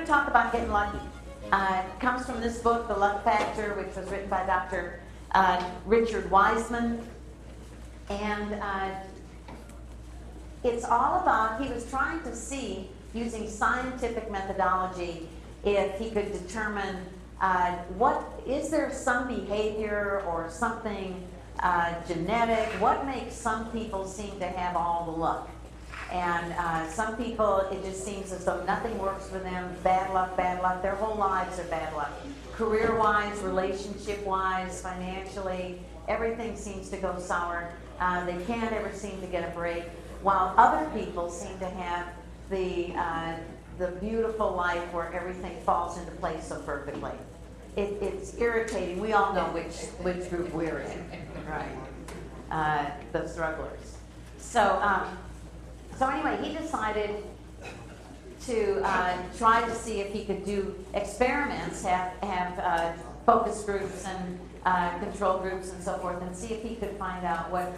talk about getting lucky. It comes from this book, The Luck Factor, which was written by Dr. Richard Wiseman. And it's all about, he was trying to see, using scientific methodology, if he could determine is there some behavior or something genetic, what makes some people seem to have all the luck. And some people, it just seems as though nothing works for them, bad luck, their whole lives are bad luck. Career-wise, relationship-wise, financially, everything seems to go sour. They can't ever seem to get a break, while other people seem to have the beautiful life where everything falls into place so perfectly. It's irritating. We all know which group we're in, right? The strugglers. So anyway, he decided to try to see if he could do experiments, have focus groups and control groups and so forth, and see if he could find out what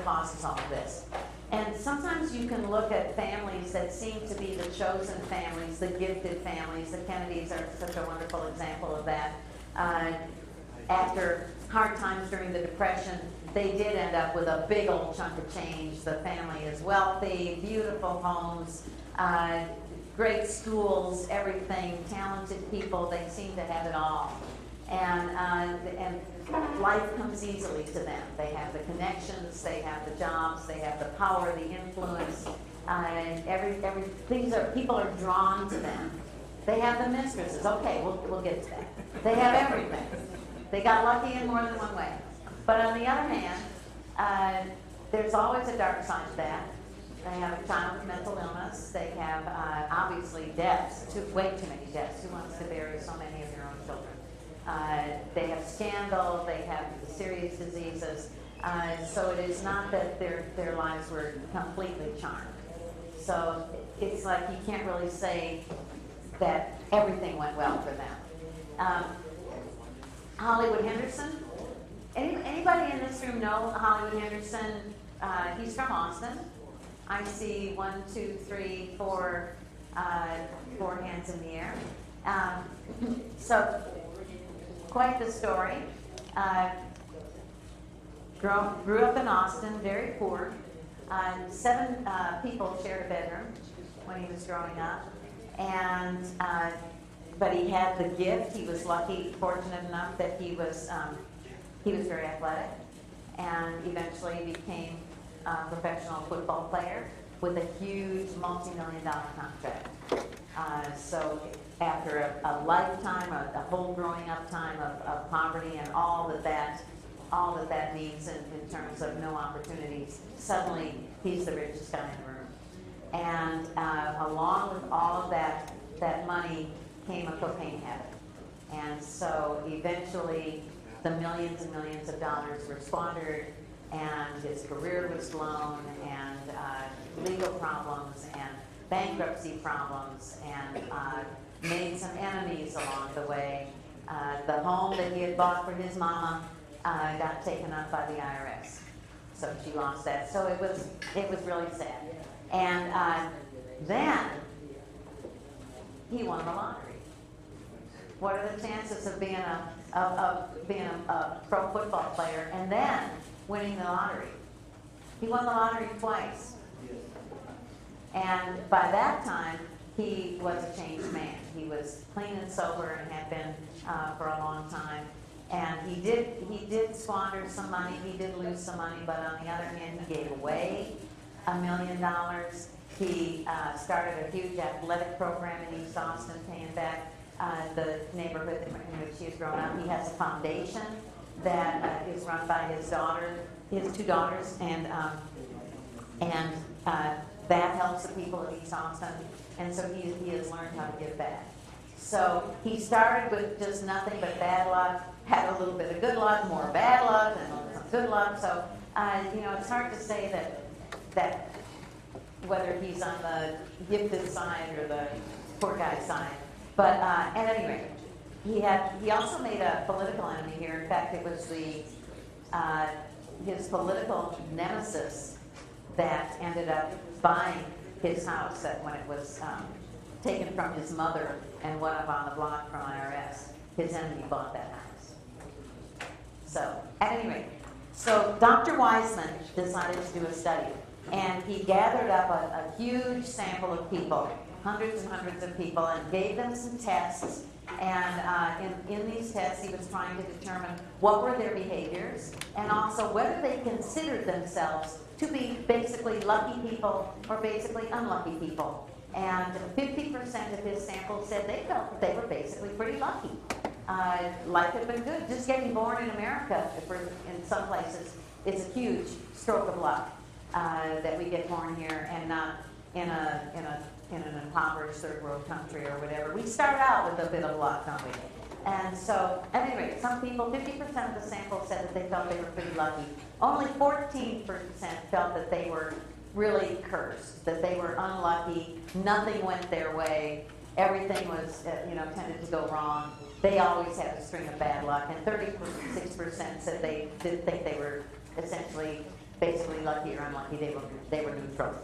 causes all of this. And sometimes you can look at families that seem to be the chosen families, the gifted families. The Kennedys are such a wonderful example of that. After hard times during the Depression, they did end up with a big old chunk of change. The family is wealthy, beautiful homes, great schools, everything, talented people. They seem to have it all. And life comes easily to them. They have the connections, they have the jobs, they have the power, the influence, and people are drawn to them. They have the mistresses. Okay, we'll get to that. They have everything. They got lucky in more than one way. But on the other hand, there's always a dark side to that. They have a child with mental illness. They have obviously deaths, way too many deaths. Who wants to bury so many of your own children? They have scandal, they have serious diseases, so it is not that their lives were completely charmed. So it's like you can't really say that everything went well for them. Hollywood Henderson. Anybody in this room know Hollywood Henderson? He's from Austin. I see 1, 2, 3, 4 hands in the air. So quite the story. Grew up in Austin, very poor. 7 people shared a bedroom when he was growing up, and but he had the gift. He was lucky, fortunate enough that he was very athletic, and eventually became a professional football player with a huge multi-million-dollar contract. So after a lifetime, a whole growing up time of poverty and all that means in terms of no opportunities, suddenly he's the richest guy in the room. And along with all of that money came a cocaine habit. And so eventually the millions and millions of dollars were squandered, and his career was blown, and legal problems and bankruptcy problems, and made some enemies along the way. The home that he had bought for his mama got taken up by the IRS, so she lost that. So it was really sad. And then he won the lottery. What are the chances of being a pro football player and then winning the lottery? He won the lottery twice. And by that time, he was a changed man. He was clean and sober and had been for a long time. And he did squander some money. He did lose some money, but on the other hand, he gave away $1 million. He started a huge athletic program in East Austin, paying back the neighborhood in which he has grown up. He has a foundation that is run by his 2 daughters, and that helps the people of East Austin. And so he has learned how to give back. So he started with just nothing but bad luck, had a little bit of good luck, more bad luck, and some good luck. So it's hard to say that whether he's on the gifted side or the poor guy's side. But at any rate, he also made a political enemy here. In fact, it was his political nemesis that ended up buying his house when it was taken from his mother and went up on the block from IRS. His enemy bought that house. So, at any rate, so Dr. Wiseman decided to do a study, and he gathered up a huge sample of people, hundreds and hundreds of people, and gave them some tests. And in these tests, he was trying to determine what were their behaviors, and also whether they considered themselves to be basically lucky people or basically unlucky people. And 50% of his sample said they felt that they were basically pretty lucky. Life had been good. Just getting born in America, in some places, is a huge stroke of luck that we get born here and not in an impoverished third world country or whatever. We start out with a bit of luck, don't we? And so, at any rate, some people, 50% of the sample said that they felt they were pretty lucky. Only 14% felt that they were really cursed, that they were unlucky, nothing went their way, everything was, tended to go wrong. They always had a string of bad luck, and 36% said they didn't think they were essentially, basically lucky or unlucky. They were neutral.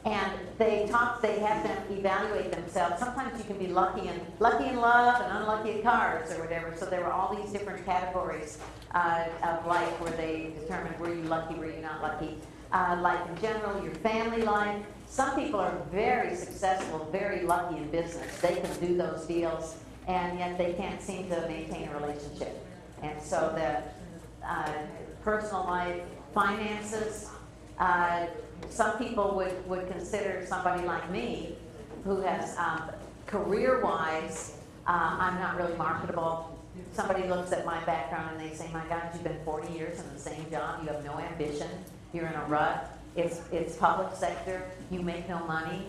And they had them evaluate themselves. Sometimes you can be lucky in love and unlucky at cards or whatever. So there were all these different categories of life where they determined were you lucky, were you not lucky. Life in general, your family life. Some people are very successful, very lucky in business. They can do those deals, and yet they can't seem to maintain a relationship. And so the personal life, finances, some people would consider somebody like me, who has career-wise, I'm not really marketable. Somebody looks at my background and they say, my God, you've been 40 years in the same job, you have no ambition, you're in a rut, it's public sector, you make no money.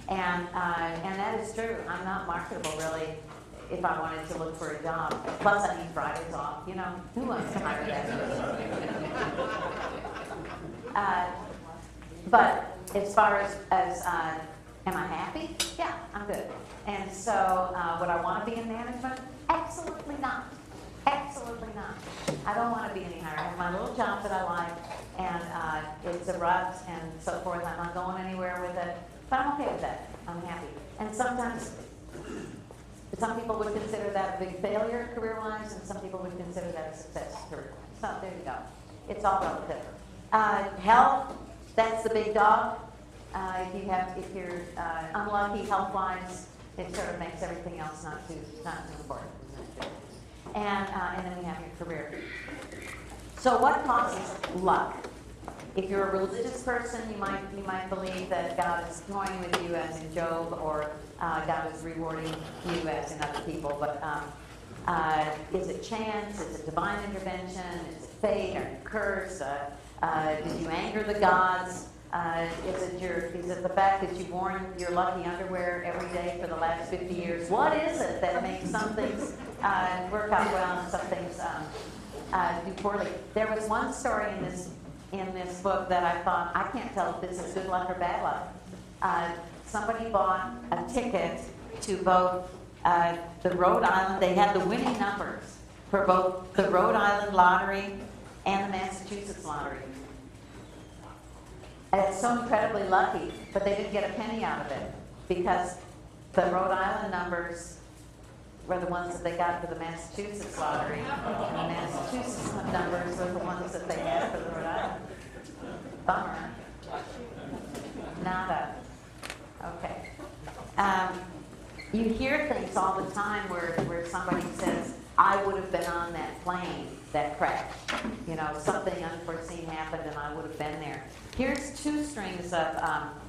And that is true. I'm not marketable, really, if I wanted to look for a job. Plus, I need Fridays off. Who wants to hire that person? But as far as am I happy? Yeah, I'm good. And so, would I want to be in management? Absolutely not. Absolutely not. I don't want to be any higher. I have my little job that I like, and it's a rut and so forth. I'm not going anywhere with it, but I'm okay with that. I'm happy. And sometimes, some people would consider that a big failure career-wise, and some people would consider that a success career-wise. So there you go. It's all relative. Health. That's the big dog. If you're unlucky health-wise, it sort of makes everything else not too important. And then we have your career. So what causes luck? If you're a religious person, you might believe that God is toying with you, as in Job, or God is rewarding you, as in other people. But is it chance? Is it divine intervention? Is it fate? Are you cursed? Did you anger the gods? Is it the fact that you've worn your lucky underwear every day for the last 50 years? What is it that makes some things work out well and some things do poorly? There was one story in this book that I thought, I can't tell if this is good luck or bad luck. Somebody bought a ticket to both the Rhode Island, they had the winning numbers for both the Rhode Island lottery and the Massachusetts lottery. And it's so incredibly lucky, but they didn't get a penny out of it because the Rhode Island numbers were the ones that they got for the Massachusetts lottery, and the Massachusetts numbers were the ones that they had for the Rhode Island. Bummer. Nada. Okay. You hear things all the time where somebody says, I would have been on that plane that crashed. Something unforeseen happened and I would have been there. Here's two strings of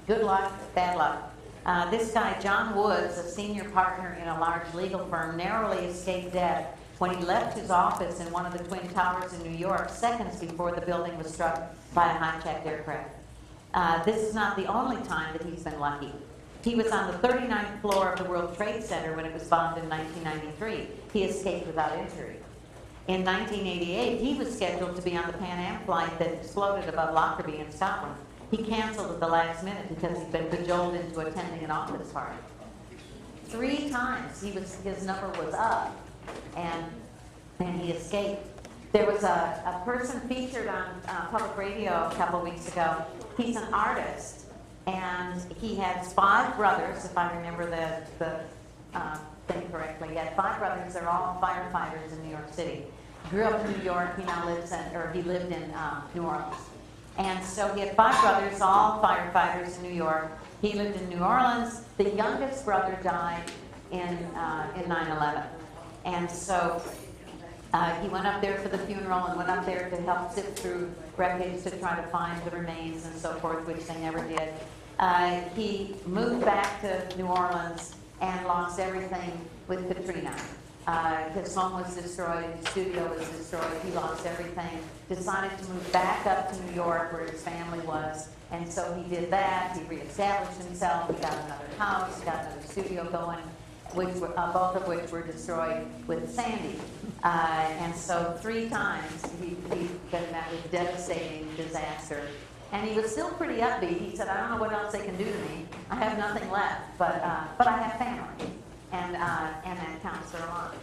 good luck, bad luck. This guy, John Woods, a senior partner in a large legal firm, narrowly escaped death when he left his office in one of the Twin Towers in New York seconds before the building was struck by a hijacked aircraft. This is not the only time that he's been lucky. He was on the 39th floor of the World Trade Center when it was bombed in 1993. He escaped without injury. In 1988, he was scheduled to be on the Pan Am flight that exploded above Lockerbie in Scotland. He canceled at the last minute because he'd been cajoled into attending an office party. 3 times his number was up, and he escaped. There was a person featured on public radio a couple weeks ago. He's an artist, And he had 5 brothers, if I remember the thing correctly. He had 5 brothers. They're all firefighters in New York City. Grew up in New York. He now lives in, or he lived in New Orleans. And so he had 5 brothers, all firefighters in New York. He lived in New Orleans. The youngest brother died in 9/11. And so he went up there for the funeral and went up there to help sift through wreckage to try to find the remains and so forth, which they never did. He moved back to New Orleans and lost everything with Katrina. His home was destroyed, his studio was destroyed, he lost everything. Decided to move back up to New York where his family was, and so he did that. He reestablished himself, he got another house, got another studio going, which were, both of which were destroyed with Sandy. And so 3 times he'd been met with devastating disaster. And he was still pretty upbeat. He said, I don't know what else they can do to me. I have nothing left, but I have family. And that counts for a lot.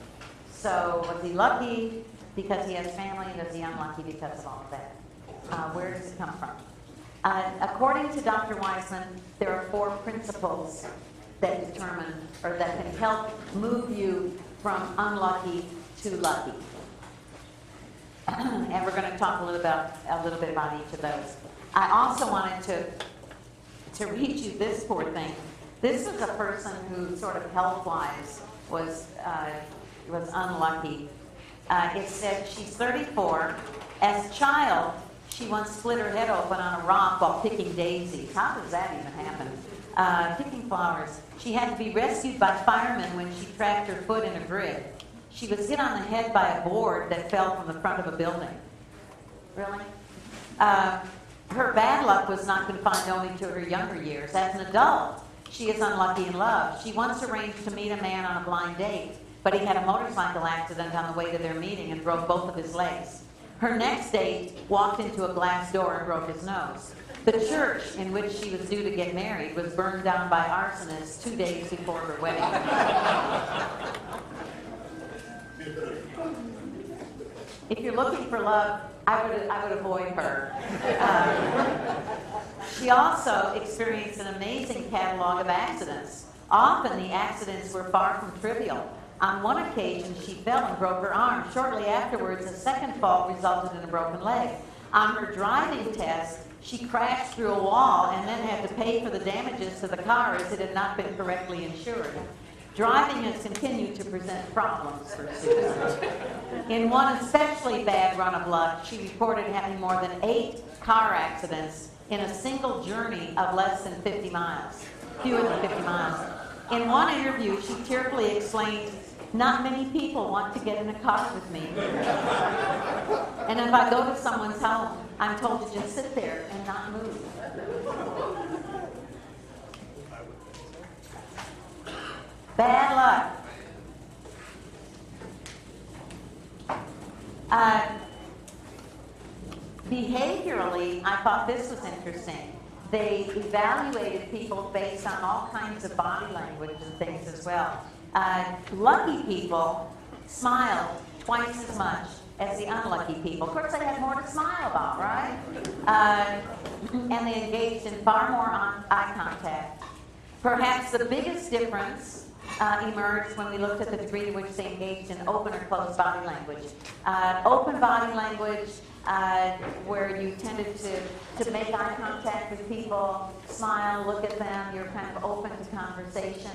So was he lucky because he has family, and was he unlucky because of all of that? Where does it come from? According to Dr. Weissman, there are 4 principles that determine, or that can help move you from unlucky to lucky. And we're going to talk a little bit about each of those. I also wanted to read you this poor thing. This was a person who sort of health-wise was unlucky. It said she's 34. As a child, she once split her head open on a rock while picking daisies. How does that even happen? Picking flowers. She had to be rescued by firemen when she trapped her foot in a grid. She was hit on the head by a board that fell from the front of a building. Really? Her bad luck was not confined only to her younger years. As an adult, she is unlucky in love. She once arranged to meet a man on a blind date, but he had a motorcycle accident on the way to their meeting and broke both of his legs. Her next date walked into a glass door and broke his nose. The church in which she was due to get married was burned down by arsonists 2 days before her wedding. If you're looking for love, I would avoid her. She also experienced an amazing catalog of accidents. Often the accidents were far from trivial. On one occasion, she fell and broke her arm. Shortly afterwards, a second fall resulted in a broken leg. On her driving test, she crashed through a wall and then had to pay for the damages to the car as it had not been correctly insured. Driving has continued to present problems for Susan. In one especially bad run of luck, she reported having more than 8 car accidents in a single journey of less than 50 miles, fewer than 50 miles. In one interview, she tearfully explained, "Not many people want to get in a car with me. And if I go to someone's home, I'm told to just sit there and not move." Bad luck. Behaviorally, I thought this was interesting. They evaluated people based on all kinds of body language and things as well. Lucky people smiled twice as much as the unlucky people. Of course, they had more to smile about, right? And they engaged in far more eye contact. Perhaps the biggest difference emerged when we looked at the degree to which they engaged in open or closed body language. Open body language, where you tended to make eye contact with people, smile, look at them, you're kind of open to conversation.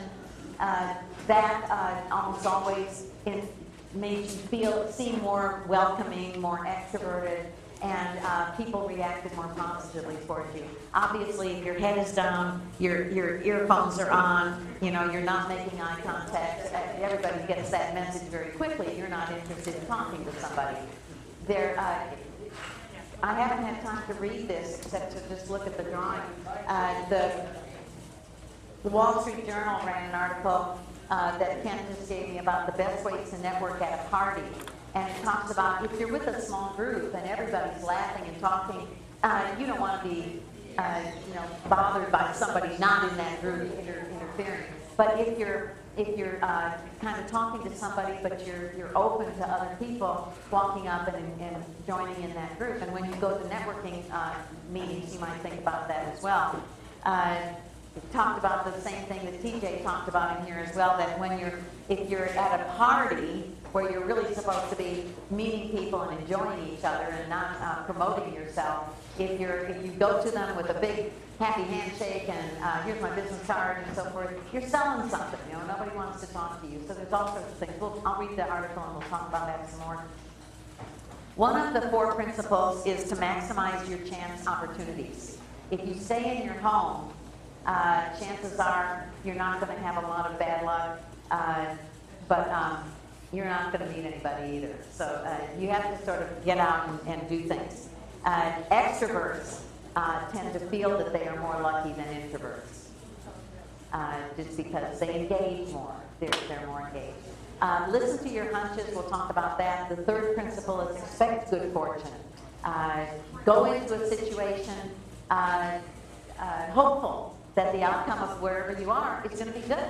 That almost always made you seem more welcoming, more extroverted, and people reacted more positively towards you. Obviously, if your head is down, your earphones are on, you're not making eye contact, everybody gets that message very quickly. You're not interested in talking to somebody. I haven't had time to read this except to just look at the drawing. The Wall Street Journal ran an article that Ken just gave me about the best ways to network at a party. And it talks about if you're with a small group and everybody's laughing and talking, you don't want to be bothered by somebody not in that group interfering. But if you're kind of talking to somebody, but you're open to other people walking up and joining in that group, and when you go to networking meetings, you might think about that as well. talked about the same thing that TJ talked about in here as well, that if you're at a party where you're really supposed to be meeting people and enjoying each other and not promoting yourself, if you go to them with a big happy handshake and here's my business card and so forth, you're selling something. Nobody wants to talk to you. So there's all sorts of things. I'll read the article and we'll talk about that some more. One of the 4 principles is to maximize your chance opportunities. If you stay in your home, chances are you're not going to have a lot of bad luck, but you're not going to meet anybody either. So you have to sort of get out and do things. Extroverts tend to feel that they are more lucky than introverts, just because they engage more. They're more engaged. Listen to your hunches. We'll talk about that. The 3rd principle is expect good fortune. Go into a situation hopeful that the outcome of wherever you are is going to be good.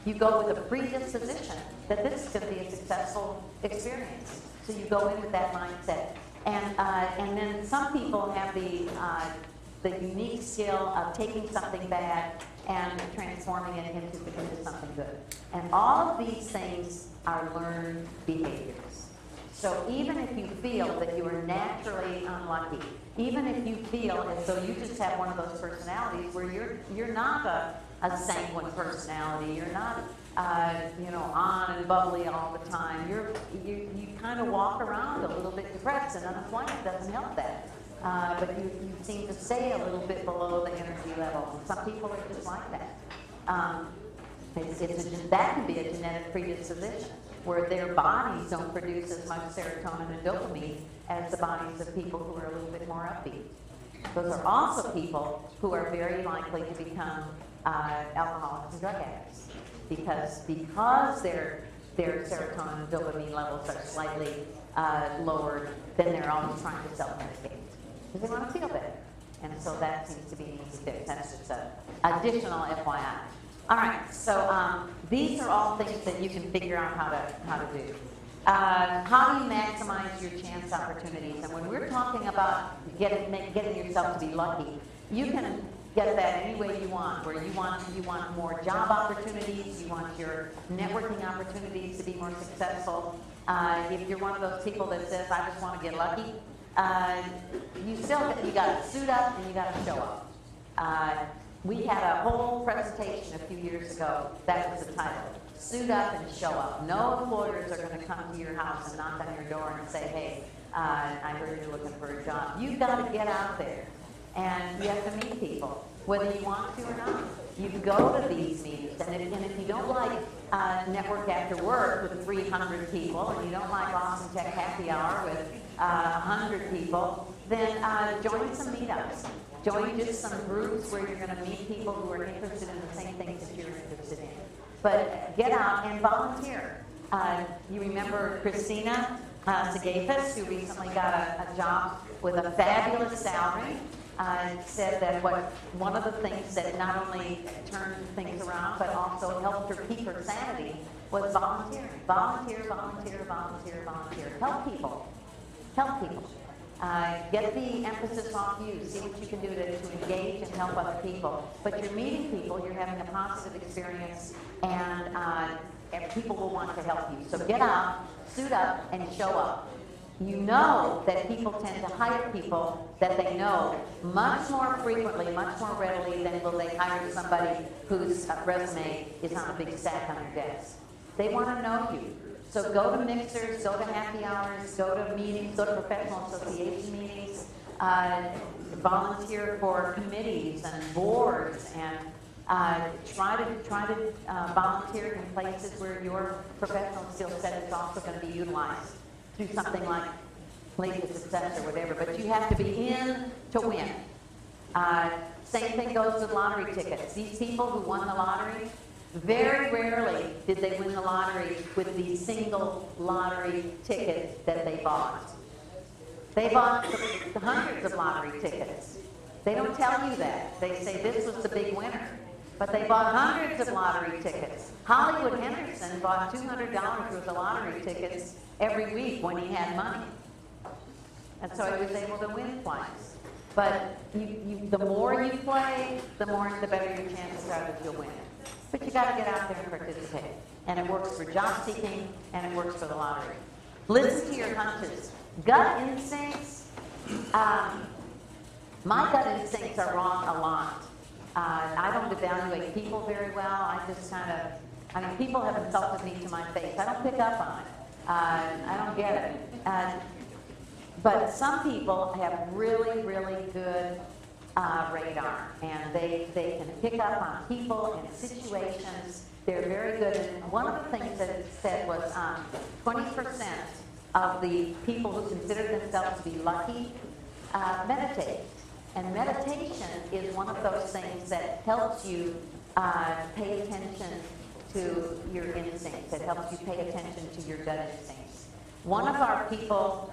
You go with a predisposition that this is going to be a successful experience. So you go in with that mindset. And then some people have the unique skill of taking something bad and transforming it into something good. And all of these things are learned behaviors. So even if you feel that you are naturally unlucky, even if you feel as though you just have one of those personalities where you're not a sanguine personality, you're not on and bubbly all the time, you kind of walk around a little bit depressed, and unemployment doesn't help that. But you seem to stay a little bit below the energy level. Some people are just like that. That can be a genetic predisposition, where their bodies don't produce as much serotonin and dopamine as the bodies of people who are a little bit more upbeat. Those are also people who are very likely to become alcoholics and drug addicts, because their serotonin and dopamine levels are slightly lowered, then they're always trying to self-medicate because they want to feel better. And so that seems to be an easy fix. That's just an additional FYI. All right, so these are all things that you can figure out how to do. How do you maximize your chance opportunities? And when we're talking about getting yourself to be lucky, you can get that any way you want. Where you want more job opportunities, you want your networking opportunities to be more successful. If you're one of those people that says, "I just want to get lucky," you got to suit up and you got to show up. We had a whole presentation a few years ago. That was the title: "Suit Up and Show Up." No employers are going to come to your house and knock on your door and say, "Hey, I heard you're looking for a job." You've got to get out there, and you have to meet people, whether you want to or not. You can go to these meetings, and if you don't like network after work with 300 people, and you don't like Austin Tech Happy Hour with 100 people, then join some meetups. Join just some groups where you're going to meet people who are interested in the same things that you're interested in. But get out and volunteer. You remember Christina Sagafis, who recently got a job with a fabulous salary, said that one of the things that not only turned things around but also helped her keep her sanity was volunteering. Volunteer, volunteer, volunteer, volunteer. Help people. Help people. Get the emphasis off you. See what you can do to engage and help other people. But you're meeting people, you're having a positive experience, and people will want to help you. So get out, suit up, and show up. You know that people tend to hire people that they know much more frequently, much more readily than will they hire somebody whose resume is on a big stack on your desk. They want to know you. So go to mixers, go to happy hours, go to meetings, go to professional association meetings, volunteer for committees and boards, and try to volunteer in places where your professional skill set is also going to be utilized. Do something like Lady of Success or whatever, but you have to be in to win. Same thing goes with lottery tickets. These people who won the lottery, very rarely did they win the lottery with the single lottery ticket that they bought. They bought the hundreds of lottery tickets. They don't tell you that. They say this was the big winner. But they bought hundreds of lottery tickets. Hollywood Henderson bought $200 worth of lottery tickets every week when he had money. And so he was able to win twice. But the more you play, the better your chances are that you'll win. But you got to get out there and participate. And it works for job seeking, and it works for the lottery. Listen to your hunches. Gut instincts. My gut instincts are wrong a lot. I don't evaluate people very well. I just people have insulted me to my face. I don't pick up on it. I don't get it. But some people have really, really good radar, and they can pick up on people and situations. They're very good. And one of the things that it said was 20% of the people who consider themselves to be lucky meditate. And meditation is one of those things that helps you pay attention to your instincts. It helps you pay attention to your gut instincts. One of our people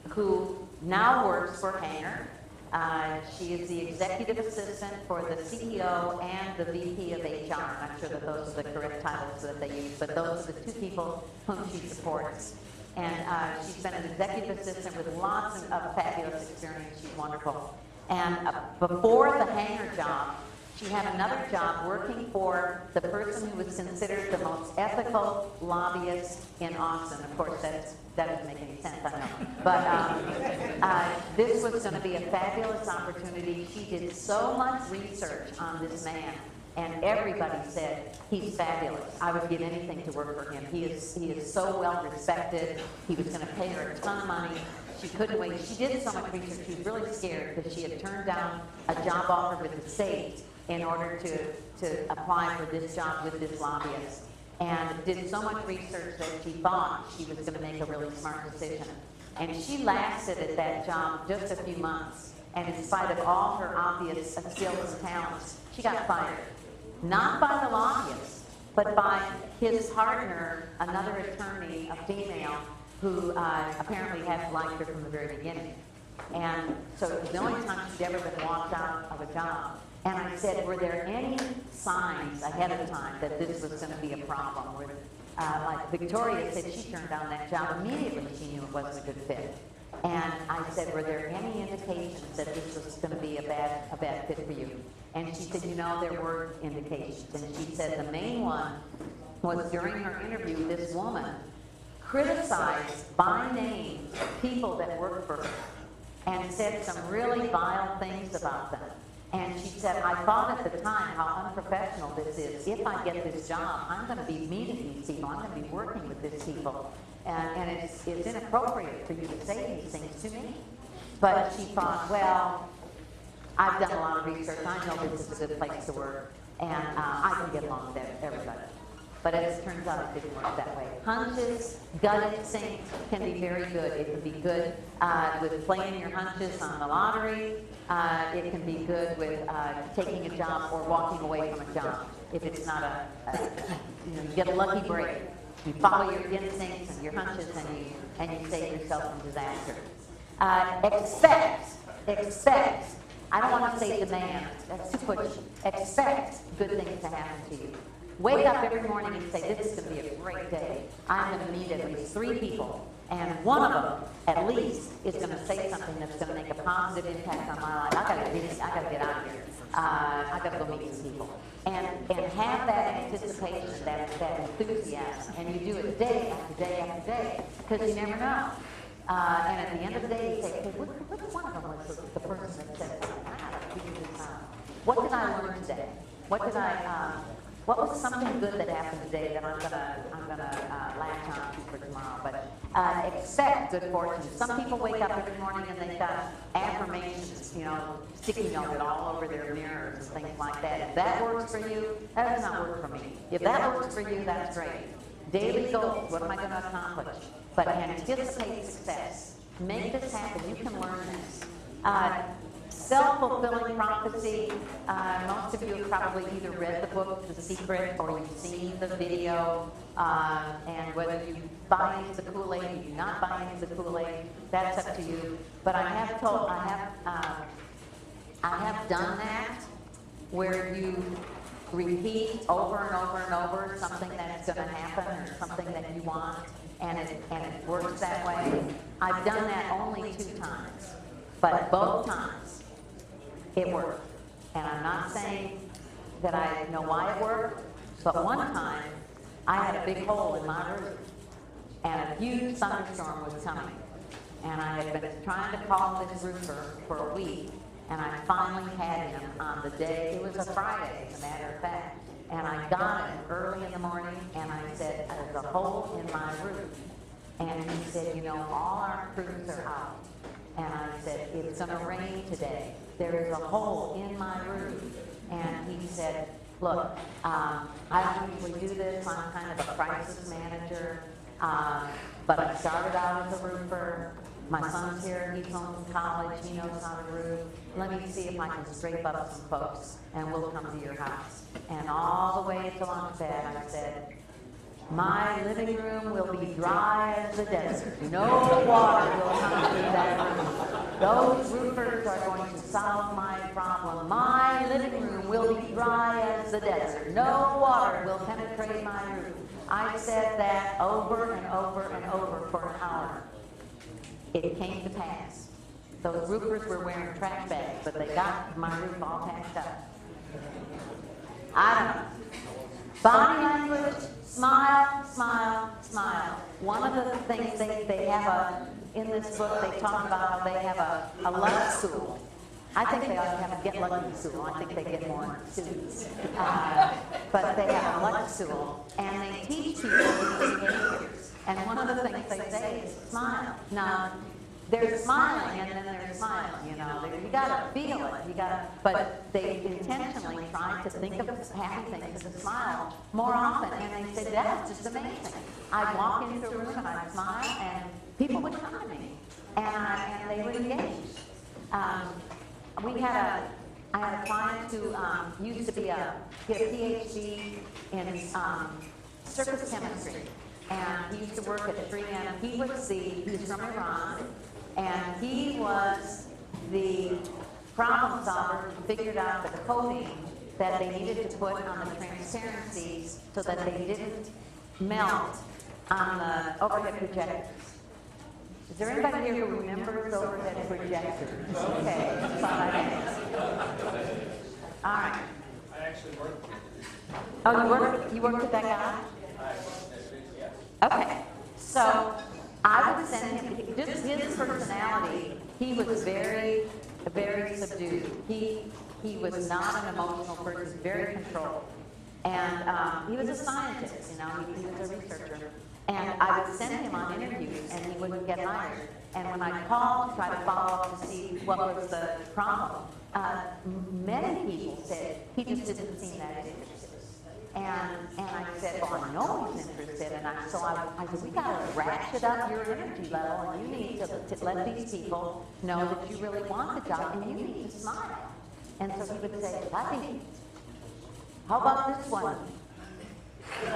who now works for Hanger, she is the executive assistant for the CEO and the VP of HR. I'm not sure that those are the correct titles that they use, but those are the two people whom she supports. And she's been an executive assistant with lots of fabulous experience. She's wonderful. And before the Hanger job, she had another job working for the person who was considered the most ethical lobbyist in Austin. Of course, that doesn't make any sense, I know. But this was going to be a fabulous opportunity. She did so much research on this man, and everybody said, he's fabulous. I would give anything to work for him. He is so well respected. He was going to pay her a ton of money. She couldn't wait. She did so much research. She was really scared because she had turned down a job offer with the state in order to apply for this job with this lobbyist, and did so much research that she thought she was going to make a really smart decision. And she lasted at that job just a few months, and in spite of all her obvious skills and talents, she got fired. Not by the lobbyist, but by his partner, another attorney, a female, who apparently had liked her from the very beginning. And so it was the only time she'd ever been walked out of a job. And I said, were there any signs ahead of time that this was going to be a problem? Like Victoria said, she turned down that job immediately. She knew it wasn't a good fit. And I said, were there any indications that this was going to be a bad fit for you? And she said, there were indications. And she said the main one was during her interview, this woman criticized by name people that worked for her and said some really vile things about them. And she said, I thought at the time how unprofessional this is. If I get this job, I'm going to be meeting these people. I'm going to be working with these people. And it's inappropriate for you to say these things to me. But she thought, well, I've done a lot of research. I know this is a good place to work. And I can get along with everybody. But as it turns out, it didn't work that way. Hunches, gut instincts can be very good. It can be good with playing your hunches on the lottery. It can be good with taking a job or walking away from a job. If it's not you get a lucky break. You follow your instincts and your hunches, and you save yourself from disaster. Expect. I don't want to say demand. That's too pushy. Expect good things to happen to you. Wake up every morning and say, this is going to be a great day. I'm going to meet at least 3 people, and one of them, at least, is going to say something that's going to make a positive impact on my life. I got to get out of here. I got to go meet these people. And have that anticipation, that enthusiasm, and you do it day after day after day, because you never know. And at the end of the day, you say, okay, which one of them was the person that said something? I got to figure this out. What did I learn today? What was something good that happened today that I'm gonna latch on to for tomorrow? But expect good fortune. Some people wake up every morning and they've got affirmations, sticky noted all over their mirrors and things like that. If that works for you, that does not work for me. If that works for you, that's great. Daily goals. What am I going to accomplish? But anticipate success. Make this happen. You can learn this. Self-fulfilling prophecy. Most of you have probably either read the book, The Secret, or you've seen the video. And whether you buy into the Kool-Aid or you do not buy into the Kool-Aid, that's up to you. But I have done that where you repeat over and over and over something that's going to happen or something that you want, and it works that way. I've done that only 2 times. But both times, it worked. And I'm not saying that I know why it worked, but one time, I had a big hole in my roof, and a huge thunderstorm was coming. And I had been trying to call this roofer for a week, and I finally had him on the day, it was a Friday, as a matter of fact, and I got him early in the morning, and I said, there's a hole in my roof. And he said, you know, all our crews are out. And I said, it's going to rain today. There is a hole in my roof. And he said, look, I don't usually do this. I'm kind of a crisis manager. But I started out as a roofer. My son's here. He's home from college. He knows how to roof. Let me see if I can scrape up some folks, and we'll come to your house. And all the way to Lansford, I said, my living room will be dry as the desert. No water will come through that room. Those roofers are going to solve my problem. My living room will be dry as the desert. No water will penetrate my roof. I said that over and over and over for an hour. It came to pass. Those roofers were wearing trash bags, but they got my roof all patched up. I don't know. Body language, smile, smile, smile. One of the things they have in this book, they talk about how they have a luck school. I think they ought to have a get lucky school. I think they get more students. But they have a luck school, and they teach people these behaviors. And one of the things they say is smile. Now, they're smiling and then they're smiling, you know. You gotta feel it. But they intentionally try to think of happy things as a smile more often. And they say, that's just amazing. I'd walk into a room and I'd smile and people would come to me. And they would engage. I had a client who used to get a PhD in surface chemistry. And he used to work at 3M. He was from Iran. And he was the problem solver who figured out the coating that they needed to put on the transparencies so that they didn't melt on the overhead projectors. Is there anybody here who remembers overhead projectors? Okay, that's all I asked. All right. I actually worked with him. Oh, you worked with that guy? Okay, so I would send him, just his personality, he was very, very subdued. He was not an emotional person, very controlled. And he was a scientist, you know, he was a researcher. And I would send him on interviews and he wouldn't get hired. And when I called to try to follow up to see what was the problem, many people said he just didn't seem that interested. And I said, well, I know he's interested. And I said, we got to ratchet up your energy level, and you need to let these people know that you really want the job, and you need to smile. And so he would say, Lucky, how about this one? And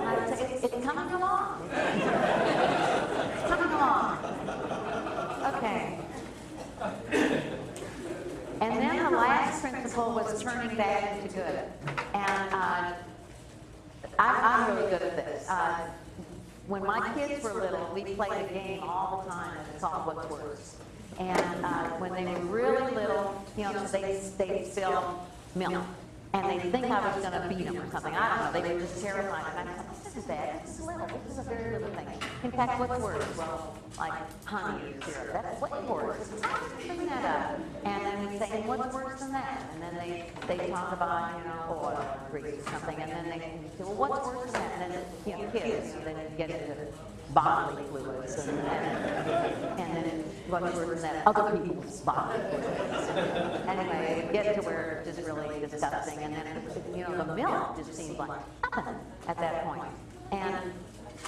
I would say, it's coming along. It's coming along. Okay. And then the last principle was turning bad into good. And I'm really good at this. When my kids were little, we played a game all the time, and it's called What's Worse. And when they were really little, you know, they spill milk. And they think I was going to beat them or something. I don't know. They were just terrified. And I thought, this is bad. This is little. This is a very little thing. In fact, what's worse? Well, like honey or syrup. That's what's worse. Bring that up. And then we say, and what's worse than that? And then they talk about, you know, oil or grease or something. And then they say, well, what's worse than that? And then, you know, kids, you know, then you get into bodily fluids. And then what's worse than that? Other people's bodily fluids. Anyway, it would get to where it's just really disgusting. And then, you know, the milk just seemed like nothing at that point. And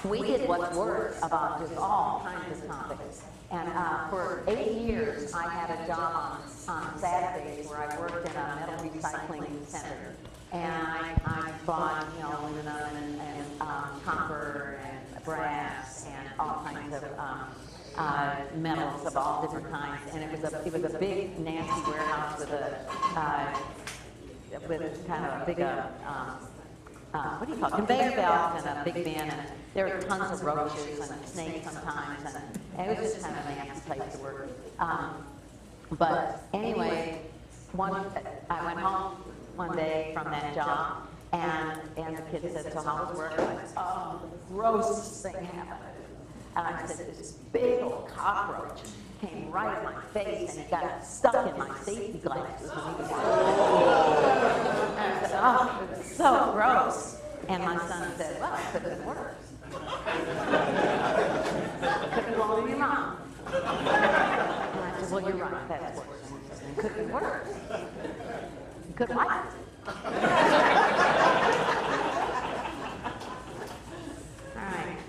we did what's worse about just all kinds of topics. And for 8 years, I had a job on Saturdays where I worked in a metal recycling center. And I bought, you know, aluminum and copper and brass and all kinds of metals of all different kinds. And it was a big, nasty warehouse with kind of a big what do you call it, conveyor belt and a big bin, and there were tons of roaches and snakes sometimes, and it was just kind of a nasty place to work. But anyway, I went home one day from that job, and the kid said, so how was work? I said, oh, the grossest thing happened. And I said, this big old cockroach came right in my face, and it got stuck in my safety glasses. And I said, oh, it was so gross. And my son said, well, it could have been worse. Could have gone to your mom. And I said, well, you're right, that's worse. It could have been worse. You could have liked it. All right.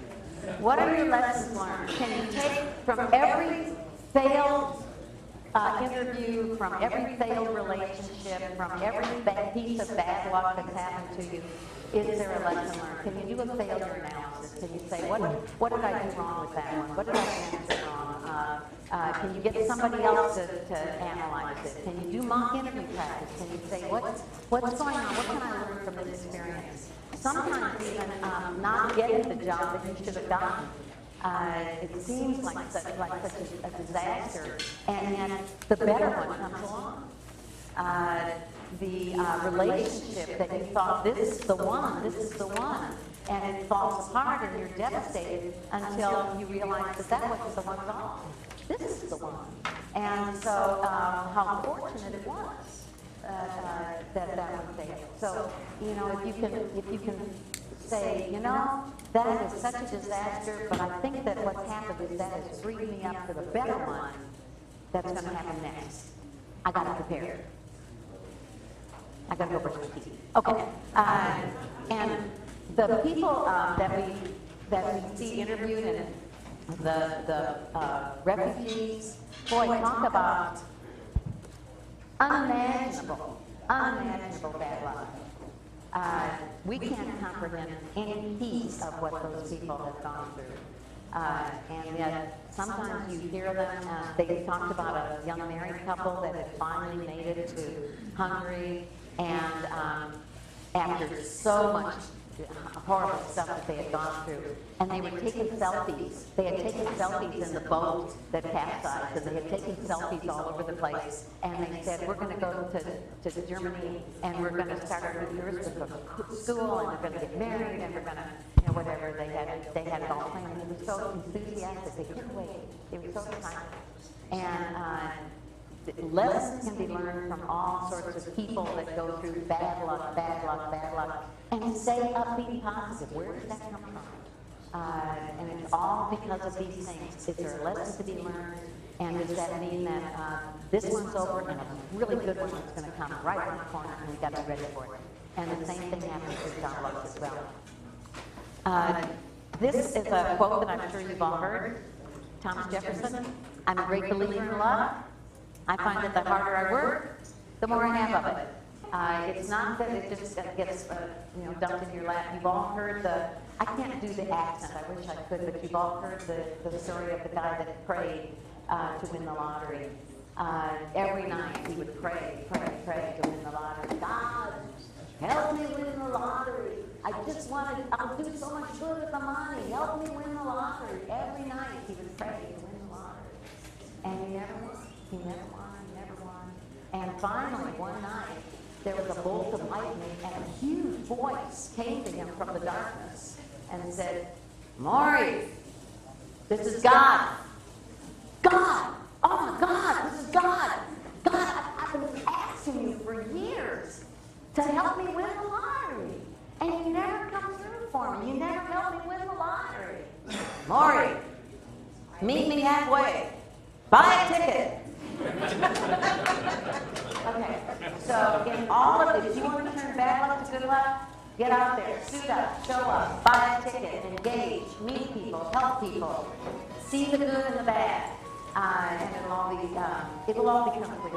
What are your lessons learned? Can you take from every failed interview, from every failed relationship, from every piece of bad luck that's happened to you, is there a lesson learned? Can you do a failure analysis? Can you say, what did I do wrong with that one? What did I answer wrong? Can you get somebody else to analyze it? Can you do mock interview practice? Can you say, what's going on? What can I learn from this experience? Sometimes even not getting the job that you should have gotten. It seems like such a disaster, and yet the better one comes along. The relationship that you thought, this is the one, and it falls apart and you're devastated until you realize that that wasn't the one at all. This is the one. And so how fortunate it was that one failed. So, you know, if you can say, you know, that is such a disaster, but I think that what's happened is that has freed me up for the better one that's going to happen next. I got to prepare. I got to go brush my teeth. Okay. And the people that we see interviewed, and the refugees, boy, talk about unimaginable bad luck. We can't comprehend any piece of what those people have gone through. And yet, sometimes you hear them, they talked about a young married couple that had finally made it to Hungary, and after so much horrible stuff that they had gone through, and they were taking selfies. They had taken selfies in the boat that capsized, and they had taken selfies all over the place, and they said, we're going to go to Germany, and we're going to start our new years with a school, and we're going to get married, and we're going to, you know, whatever, they had it all planned, and they were so enthusiastic, they couldn't wait. They were so excited. And lessons can be learned from all sorts of people that go through bad luck, and stay upbeat, positive. Where does that come from? And it's all because of these things. Is there a lesson to be learned? And does that mean that this one's over and a really good one is going to come right around the corner, and we've got to be ready for it? And the same thing happens with job loss as well. This is a quote that I'm sure you've all heard. Thomas Jefferson, I'm a great believer in luck. I find that the harder I work, the more I have of it. It's not that it just gets dumped in your lap. You've all heard I can't do the accent, I wish I could, but you've all heard the story of the guy that prayed to win the lottery. Every night he would pray to win the lottery. God, help me win the lottery. I'll do so much good with the money. Help me win the lottery. Every night he would pray to win the lottery. And he never won. He never won. And finally, one night, there was a bolt of lightning, and a huge voice came to him from the darkness and said, Maury, this is God. God! Oh my God, this is God! God, I've been asking you for years to help me win the lottery, and you never come through for me. You never help me win the lottery. Maury, meet me halfway. Buy a ticket. Okay, so in all of it, if you want to turn bad luck to good luck, get out there, suit up, show up, buy a ticket, engage, meet people, help people, see the good and the bad, and it'll all become clear.